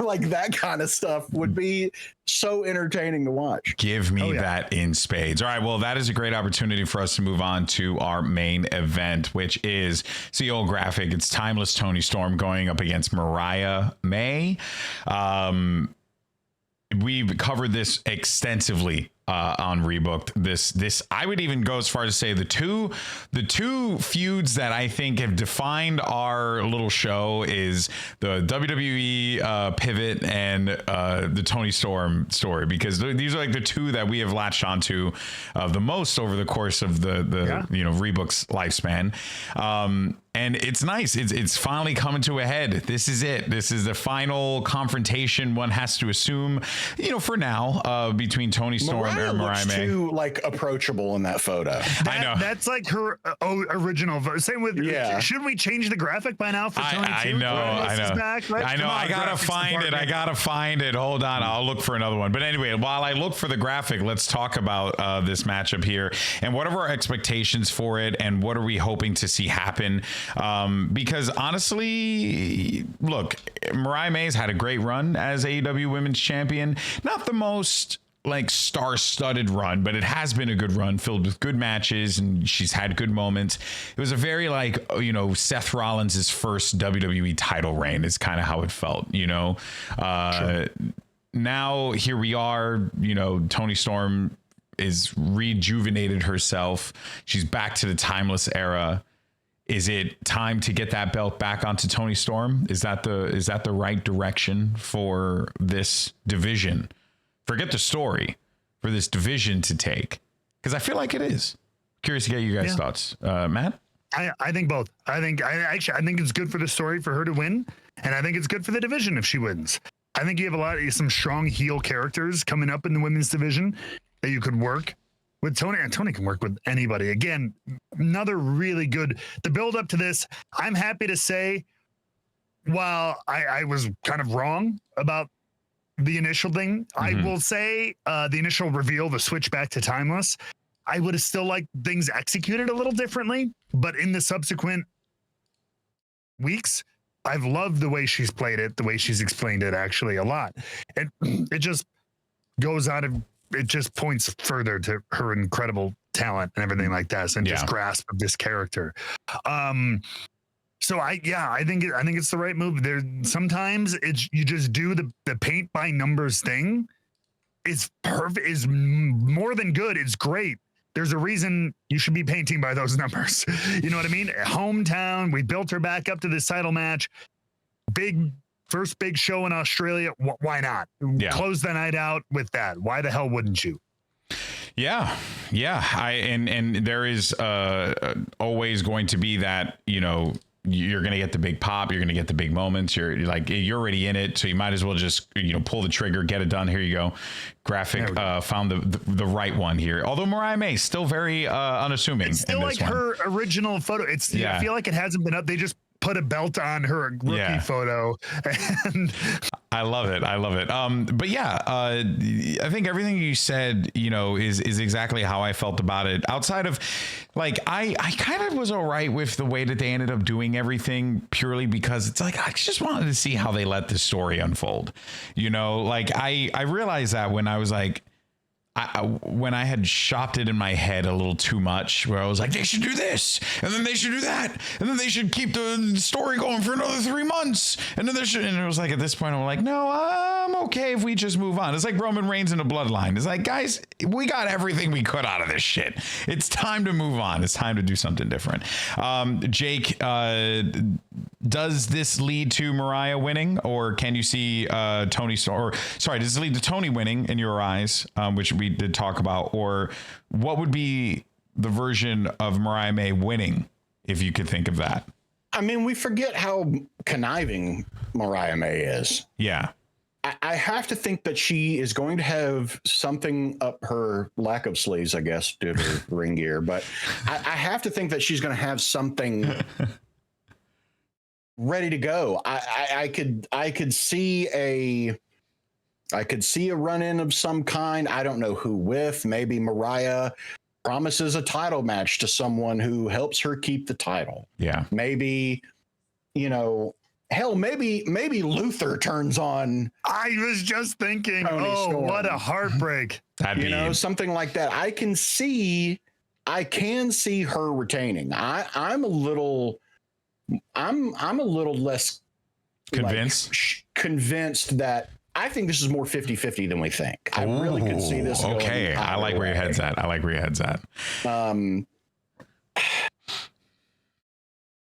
like that kind of stuff would be so entertaining to watch. Give me that in spades. All right. Well, that is a great opportunity for us to move on to our main event, which is the old graphic. It's Timeless Toni Storm going up against Mariah May. We've covered this extensively on Rebooked. This I would even go as far as to say the two feuds that I think have defined our little show is the WWE pivot and the Toni Storm story, because these are like the two that we have latched onto the most over the course of the you know, Rebooked's lifespan. And it's nice. It's finally coming to a head. This is it. This is the final confrontation, one has to assume, you know, for now, between Toni Storm and Mariah May. Too like approachable in that photo. I know. That's like her original vote. Same with, shouldn't we change the graphic by now for Toni too? I know. Back, right? I know. I gotta find it. Hold on. I'll look for another one. But anyway, while I look for the graphic, let's talk about this matchup here and what are our expectations for it and what are we hoping to see happen? Because honestly, look, Mariah May's had a great run as AEW Women's Champion. Not the most like star-studded run, but it has been a good run filled with good matches and she's had good moments. It was a very like, you know, Seth Rollins' first WWE title reign is kind of how it felt, you know. Sure. Now here we are, you know, Toni Storm is rejuvenated herself. She's back to the Timeless era. Is it time to get that belt back onto Toni Storm? Is that the right direction for this division? Forget the story, for this division to take, because I feel like it is. Curious to get you guys' thoughts, Matt. I think both. I think it's good for the story for her to win, and I think it's good for the division if she wins. I think you have some strong heel characters coming up in the women's division that you could work with Toni, and Toni can work with anybody. Again, another really good, the build up to this. I'm happy to say, while I was kind of wrong about the initial thing, I will say the initial reveal, the switch back to Timeless, I would have still liked things executed a little differently, but in the subsequent weeks, I've loved the way she's played it, the way she's explained it actually a lot. And it just goes out of, it just points further to her incredible talent and everything like that, and just grasp of this character. So I think it's the right move. There sometimes you just do the paint by numbers thing. It's perfect. Is more than good. It's great. There's a reason you should be painting by those numbers. You know what I mean? Hometown. We built her back up to this title match. First big show in Australia. Why not? Close the night out with that. Why the hell wouldn't you? Yeah. And there is always going to be that, you know, you're going to get the big pop. You're going to get the big moments. You're already in it. So you might as well just, you know, pull the trigger, get it done. Here you go. Graphic found the right one here. Although Mariah May still very unassuming. It's still like her original photo. I feel like it hasn't been up. They just put a belt on her rookie photo. And I love it. But I think everything you said, you know, is exactly how I felt about it. Outside of like, I kind of was all right with the way that they ended up doing everything, purely because it's like, I just wanted to see how they let this story unfold. You know, like I realized that when I was like, when I had shopped it in my head a little too much, where I was like, they should do this, and then they should do that, and then they should keep the story going for another 3 months, and then and it was like, at this point, I'm like, no, I'm okay if we just move on. It's like Roman Reigns in a Bloodline. It's like, guys, we got everything we could out of this shit. It's time to move on. It's time to do something different. Jake, does this lead to Mariah winning, or can you see Toni Storm? Or sorry, does this lead to Toni winning in your eyes, which we did talk about, or what would be the version of Mariah May winning, if you could think of that? I mean, we forget how conniving Mariah May is. Yeah. I have to think that she is going to have something up her lack of sleeves, I guess, due to her ring gear. But I have to think that she's going to have something ready to go. I could see a run-in of some kind. I don't know who with. Maybe Mariah promises a title match to someone who helps her keep the title. Yeah. Maybe, hell, maybe Luther turns on. I was just thinking, Toni Storm. What a heartbreak. Something like that. I can see her retaining. I'm a little less convinced that I think this is more 50-50 than we think. I really could see this. Okay. I like where your head's at.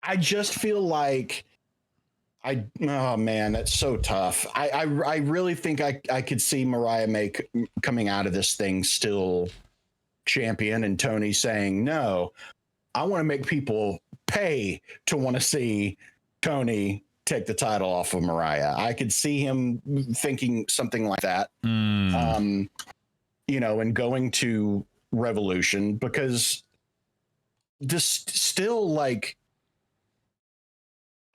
I just feel like oh man, that's so tough. I really think I could see Mariah coming out of this thing still champion, and Toni saying, no, I want to make people pay to want to see Toni take the title off of Mariah. I could see him thinking something like that, and going to Revolution, because just still, like,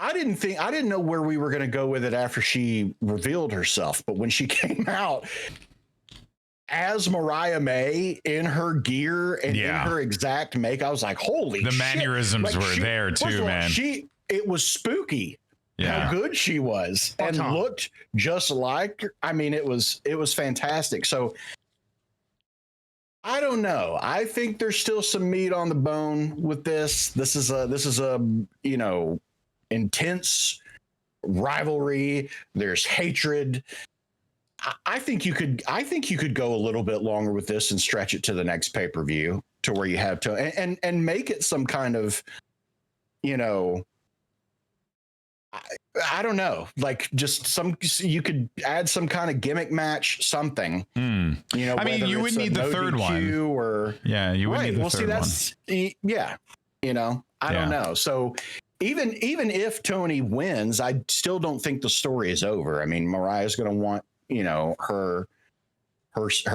I didn't know where we were going to go with it after she revealed herself. But when she came out as Mariah May in her gear and in her exact make, I was like, holy shit. The mannerisms were there too, man. It was spooky how good she was and looked just like her. I mean, it was fantastic. So I don't know. I think there's still some meat on the bone with this. This is a intense rivalry. There's hatred. I think you could go a little bit longer with this and stretch it to the next pay-per-view to where you have to and make it some kind of, I don't know, like just you could add some kind of gimmick match, something. I mean, you would need the third one, you would need the third one. I don't know. So even if Toni wins, I still don't think the story is over. I mean, Mariah's going to want, her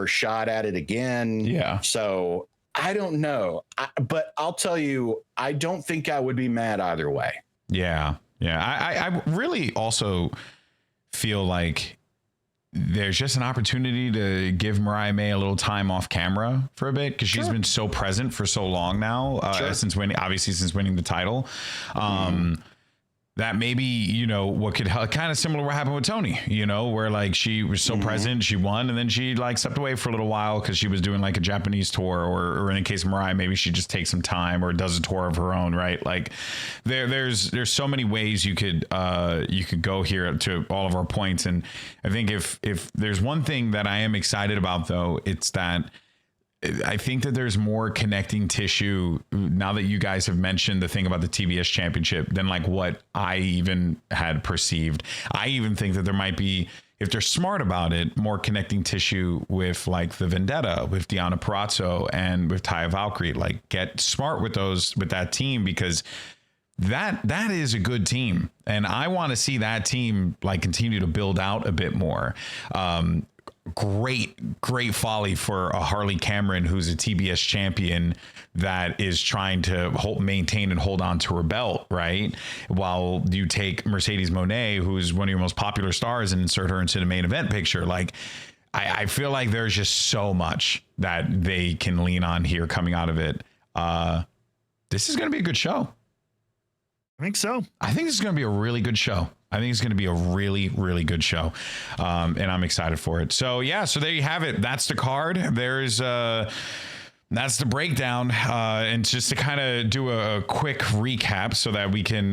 shot at it again. Yeah. So I don't know. But I'll tell you, I don't think I would be mad either way. Yeah. Yeah. I really also feel like there's just an opportunity to give Mariah May a little time off camera for a bit, because she's been so present for so long now, since winning the title. That maybe, what could kind of similar what happened with Toni, where like she was so present, she won, and then she like stepped away for a little while because she was doing like a Japanese tour, or in the case of Mariah, maybe she just takes some time or does a tour of her own, right? Like there's so many ways you could go here to all of our points. And I think if there's one thing that I am excited about, though, it's that I think that there's more connecting tissue now that you guys have mentioned the thing about the TBS championship than like what I even had perceived. I even think that there might be, if they're smart about it, more connecting tissue with like the Vendetta, with Deonna Purrazzo and with Taya Valkyrie. Like, get smart with that team, because that is a good team. And I want to see that team like continue to build out a bit more. Great folly for a Harley Cameron, who's a TBS champion, that is trying to maintain and hold on to her belt, right? While you take Mercedes Mone, who's one of your most popular stars, and insert her into the main event picture. Like, I feel like there's just so much that they can lean on here coming out of it. This is going to be a good show. I think so. I think this is going to be a really good show. I think it's going to be a really, really good show. And I'm excited for it. So, yeah, so there you have it. That's the card. That's the breakdown. And just to kind of do a quick recap so that we can,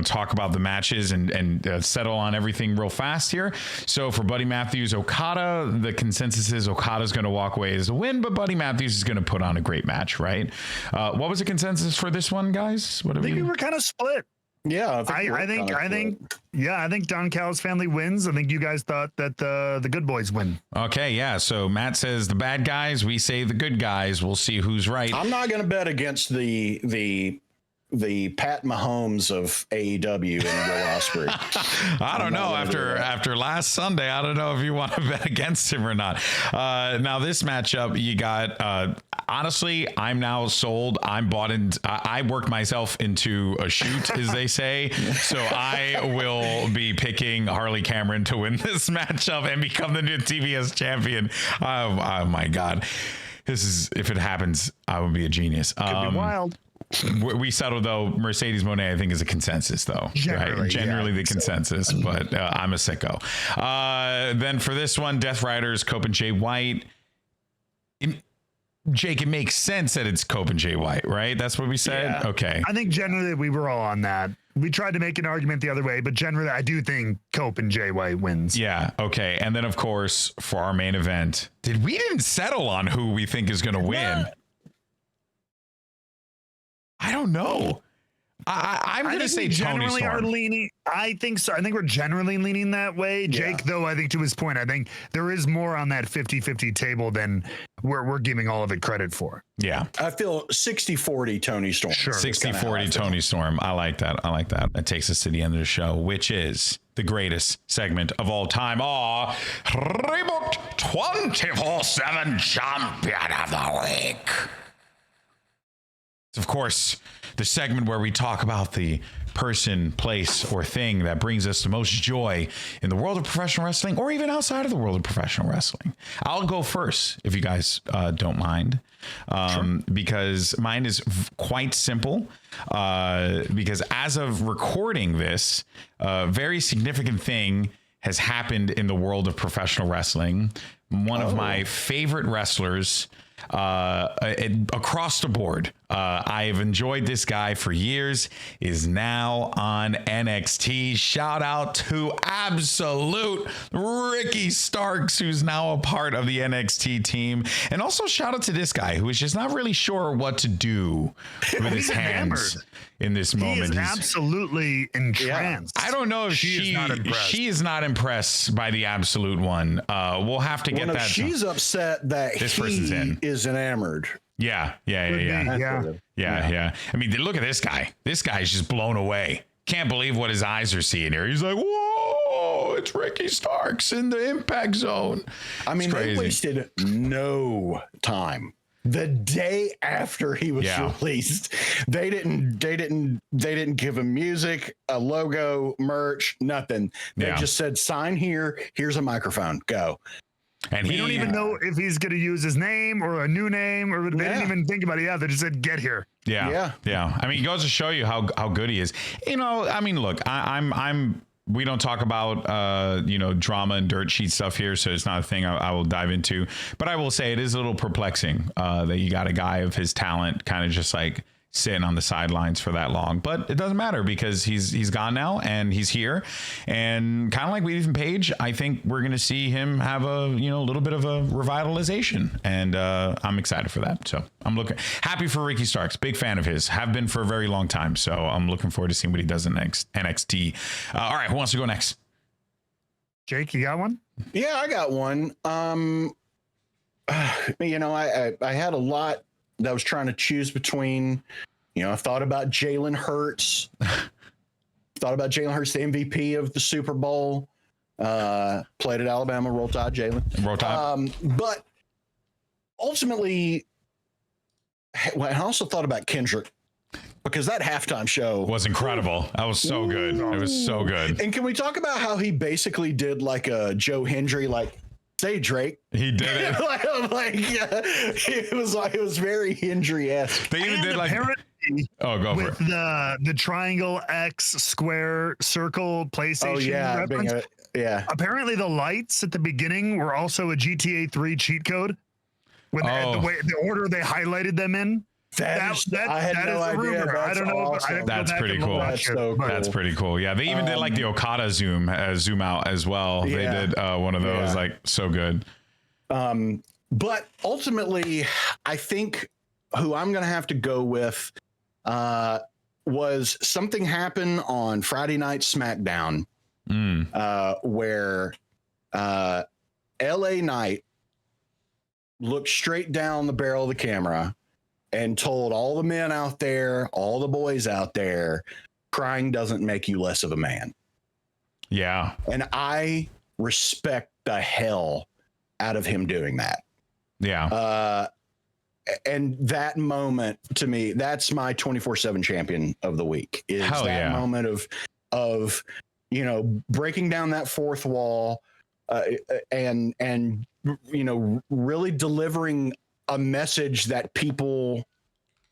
talk about the matches and settle on everything real fast here. So for Buddy Matthews, Okada, the consensus is Okada's going to walk away as a win, but Buddy Matthews is going to put on a great match, right? What was the consensus for this one, guys? I think we were kind of split. Yeah, I think Don Callis family wins. I think you guys thought that the good boys win. Okay, yeah. So Matt says the bad guys. We say the good guys. We'll see who's right. I'm not going to bet against the the Pat Mahomes of AEW and Will Ospreay. I don't know. After last Sunday, I don't know if you want to bet against him or not. Now this matchup, you got. Honestly, I'm now sold. I'm bought in. I worked myself into a shoot, as they say. So I will be picking Harley Cameron to win this matchup and become the new TBS champion. Oh my God. This is, if it happens, I would be a genius. Could be wild. We settled though. Mercedes Mone, I think, is a consensus though. Generally the consensus, but I'm a sicko. Then for this one, Death Riders, Cope and Jay White. Jake, it makes sense that it's Cope and Jay White, right? That's what we said. Yeah. Okay. I think generally we were all on that. We tried to make an argument the other way, but generally I do think Cope and Jay White wins. Yeah. Okay. And then of course for our main event, we didn't settle on who we think is going to win. I don't know. I'm going to say Toni Storm. I think so. I think we're generally leaning that way. Jake, though, I think to his point, I think there is more on that 50-50 table than we're giving all of it credit for. Yeah. I feel 60-40 Toni Storm. Sure. 60-40 Toni Storm. I like that. That takes us to the end of the show, which is the greatest segment of all time. Rebooked 24/7 Champion of the Week. Of course, the segment where we talk about the person, place, or thing that brings us the most joy in the world of professional wrestling, or even outside of the world of professional wrestling. I'll go first, if you guys don't mind, because mine is quite simple. Because as of recording this, a very significant thing has happened in the world of professional wrestling. One of my favorite wrestlers across the board. I have enjoyed this guy for years, is now on NXT. Shout out to absolute Ricky Starks, who's now a part of the NXT team. And also shout out to this guy who is just not really sure what to do with his hands in this moment. He is absolutely entranced. I don't know if she is not impressed by the absolute one. We'll have to get that. She's upset that this person's in. Is enamored. Yeah. I mean, look at this guy. This guy's just blown away. Can't believe what his eyes are seeing here. He's like, whoa, it's Ricky Starks in the Impact Zone. I mean, they wasted no time. The day after he was released, they didn't give him music, a logo, merch, nothing. They just said, sign here. Here's a microphone. Go. And we don't even know if he's going to use his name or a new name, or they didn't even think about it. Yeah, they just said, get here. Yeah. I mean, it goes to show you how good he is. You know, I mean, look, we don't talk about, drama and dirt sheet stuff here, so it's not a thing I will dive into. But I will say it is a little perplexing that you got a guy of his talent kind of just like sitting on the sidelines for that long. But it doesn't matter because he's gone now and he's here. And kind of like Ethan Page, I think we're going to see him have a little bit of a revitalization. And I'm excited for that. So I'm happy for Ricky Starks. Big fan of his. Have been for a very long time. So I'm looking forward to seeing what he does in NXT. All right, who wants to go next? Jake, you got one? Yeah, I got one. I had a lot that I was trying to choose between. I thought about Jalen Hurts. The MVP of the Super Bowl. Played at Alabama. Roll Tide, Jalen. Roll Tide. But ultimately, I also thought about Kendrick, because that halftime show was incredible. That was so good. It was so good. And can we talk about how he basically did like a Joe Hendry, like, say Drake? He did it. It was very Hendry-esque. They even did like go for it. The triangle, X, square, circle, PlayStation reference. Apparently the lights at the beginning were also a GTA 3 cheat code. When the order they highlighted them in. I had no idea. I don't know. Awesome. That's pretty cool. That's pretty cool. Yeah, they even did like the Okada zoom out as well. Yeah. They did one of those, like, so good. But ultimately, I think who I'm going to have to go with was something happened on Friday Night SmackDown, where LA Knight looked straight down the barrel of the camera and told all the men out there, all the boys out there, crying doesn't make you less of a man. Yeah. And I respect the hell out of him doing that. Yeah. And that moment, to me, that's my 24/7 champion of the week, is Hell that yeah. moment of, you know, breaking down that fourth wall, and, you know, really delivering a message that people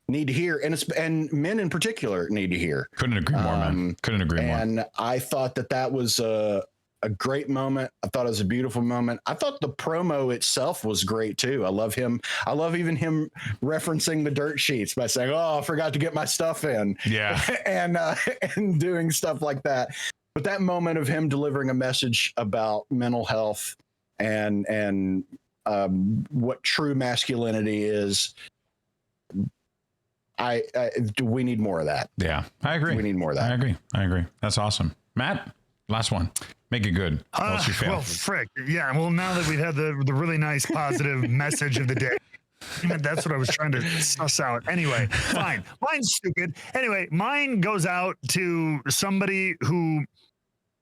need to hear, and men in particular need to hear. Couldn't agree more, man. Couldn't agree more. And I thought that was a great moment. I thought it was a beautiful moment. I thought the promo itself was great too. I love him. I love even him referencing the dirt sheets by saying, "Oh, I forgot to get my stuff in." Yeah. and doing stuff like that. But that moment of him delivering a message about mental health and what true masculinity is, we need more of that. Yeah, I agree. We need more of that. I agree. That's awesome. Matt, last one. Make it good. Else you fail. Well, frick. Yeah. Well, now that we've had the really nice positive message of the day, that's what I was trying to suss out. Anyway, fine. Mine's stupid. Anyway, mine goes out to somebody who,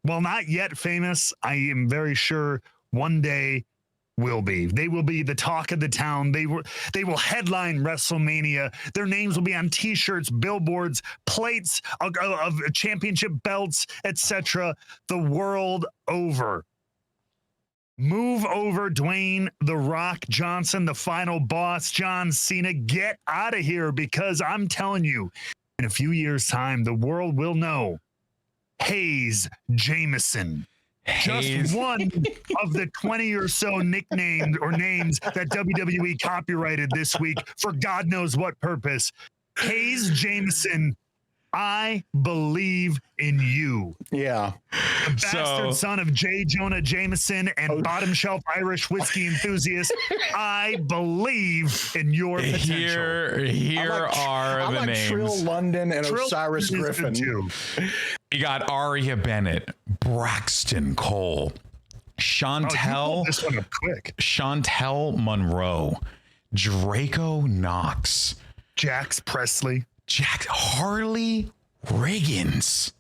while not yet famous, I am very sure one day will be. They will be the talk of the town. They will headline WrestleMania. Their names will be on t-shirts, billboards, plates of championship belts, etc. the world over. Move over, Dwayne "The Rock" Johnson, the final boss, John Cena. Get out of here, because I'm telling you, in a few years' time, the world will know Hayes Jameson. Just one of the 20 or so nicknames or names that WWE copyrighted this week for God knows what purpose. Hayes Jameson, I believe in you. Yeah. The bastard son of J. Jonah Jameson and bottom shelf Irish whiskey enthusiast. I believe in your potential. Here are the names. Trill London and Trill Osiris Griffin. You got Aria Bennett, Braxton Cole, Chantel. This one up quick. Chantel Monroe, Draco Knox, Jax Presley, Harley Riggins.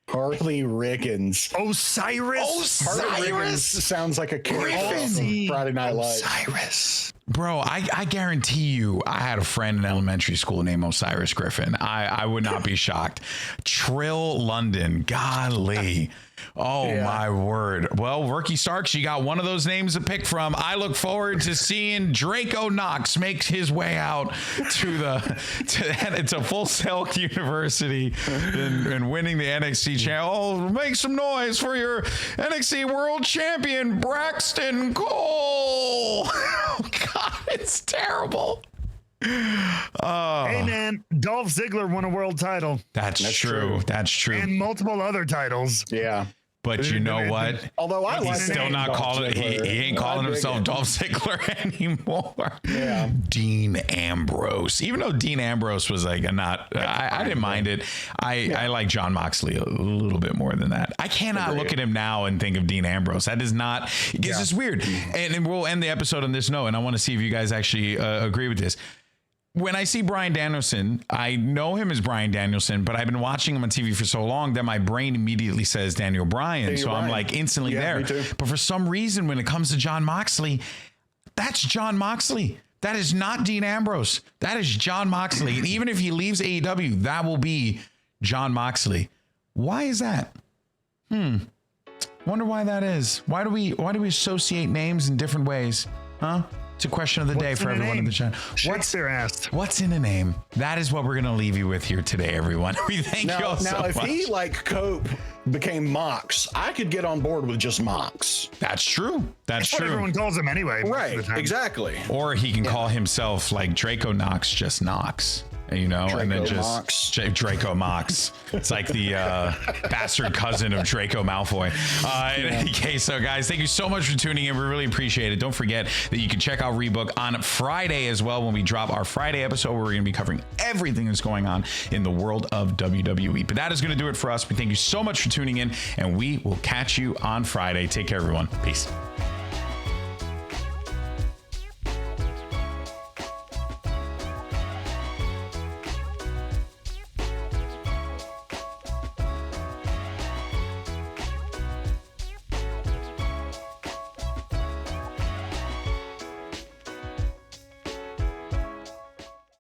Harley Riggins. Osiris. Harley Riggins sounds like a character from Friday Night Lights. Osiris. Bro, I guarantee you I had a friend in elementary school named Osiris Griffin. I would not be shocked. Trill London. Golly. Oh, yeah. My word. Well, Rookie Starks, you got one of those names to pick from. I look forward to seeing Draco Knox make his way out to Full Sail University and winning the NXT channel. Oh, make some noise for your NXT World Champion, Braxton Cole. Oh, God, it's terrible. Hey, man, Dolph Ziggler won a world title. That's true. That's true. And multiple other titles. Yeah. But you know what? Although he's still not calling it. He ain't calling himself Dolph Ziggler anymore. Yeah. Dean Ambrose. Even though Dean Ambrose was like I didn't mind it. I like John Moxley a little bit more than that. I cannot look at him now and think of Dean Ambrose. That is not. It's just weird. And we'll end the episode on this note. And I want to see if you guys actually agree with this. When I see Bryan Danielson, I know him as Bryan Danielson, but I've been watching him on TV for so long that my brain immediately says Daniel Bryan. So I'm like instantly there. Me too. But for some reason, when it comes to Jon Moxley, that's Jon Moxley. That is not Dean Ambrose. That is Jon Moxley. And even if he leaves AEW, that will be Jon Moxley. Why is that? Wonder why that is. Why do we associate names in different ways? Huh? It's a question of the day for everyone in the chat. Shakespeare asked. What's in a name? That is what we're going to leave you with here today, everyone. We thank you all so much. Now, if he, like Cope, became Mox, I could get on board with just Mox. That's true. That's true. Everyone calls him anyway. Right, exactly. Or he can call himself like Draco Knox, just Knox. You know, Draco and then just Mox. Draco Mox. It's like the bastard cousin of Draco Malfoy. In any case, so guys, thank you so much for tuning in. We really appreciate it. Don't forget that you can check out Rebook on Friday as well when we drop our Friday episode where we're going to be covering everything that's going on in the world of WWE. But that is going to do it for us. We thank you so much for tuning in, and we will catch you on Friday. Take care, everyone. Peace.